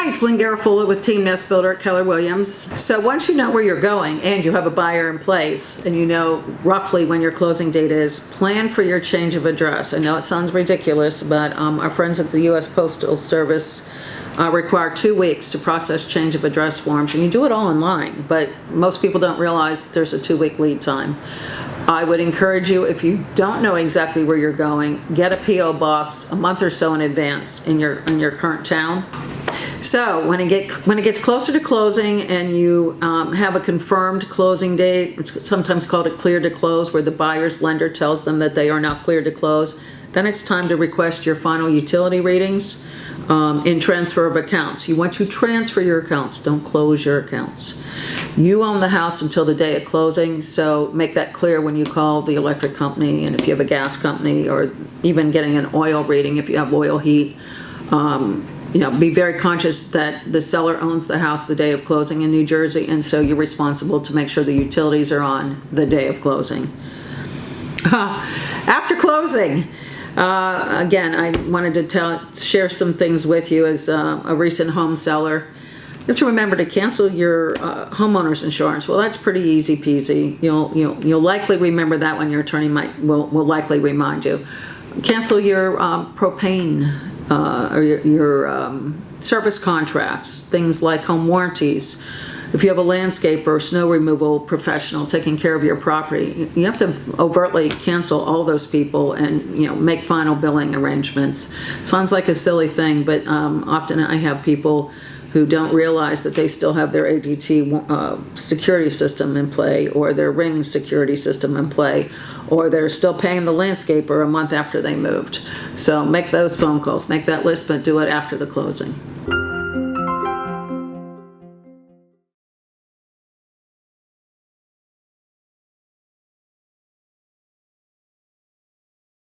it's Lynn Garofalo with Team Nest Builder at Keller Williams. So once you know where you're going and you have a buyer in place and you know roughly when your closing date is, plan for your change of address. I know it sounds ridiculous, but our friends at the U.S. Postal Service require 2 weeks to process change of address forms, and you do it all online, but most people don't realize that there's a 2-week lead time. I would encourage you, if you don't know exactly where you're going, get a P.O. box a month or so in advance in your current town. So when it gets closer to closing and you have a confirmed closing date, it's sometimes called a clear to close, where the buyer's lender tells them that they are now clear to close, then it's time to request your final utility readings in transfer of accounts. You want to transfer your accounts, don't close your accounts. You own the house until the day of closing, so make that clear when you call the electric company, and if you have a gas company, or even getting an oil reading if you have oil heat. Be very conscious that the seller owns the house the day of closing in New Jersey, and so you're responsible to make sure the utilities are on the day of closing. After closing, again, I wanted to share some things with you as a recent home seller. You have to remember to cancel your homeowner's insurance. Well, that's pretty easy peasy. You'll likely remember that when your attorney will likely remind you. Cancel your propane or your service contracts, things like home warranties. If you have a landscaper or snow removal professional taking care of your property, you have to overtly cancel all those people and make final billing arrangements. Sounds like a silly thing, but often I have people who don't realize that they still have their ADT security system in play, or their Ring security system in play, or they're still paying the landscaper a month after they moved. So make those phone calls, make that list, but do it after the closing.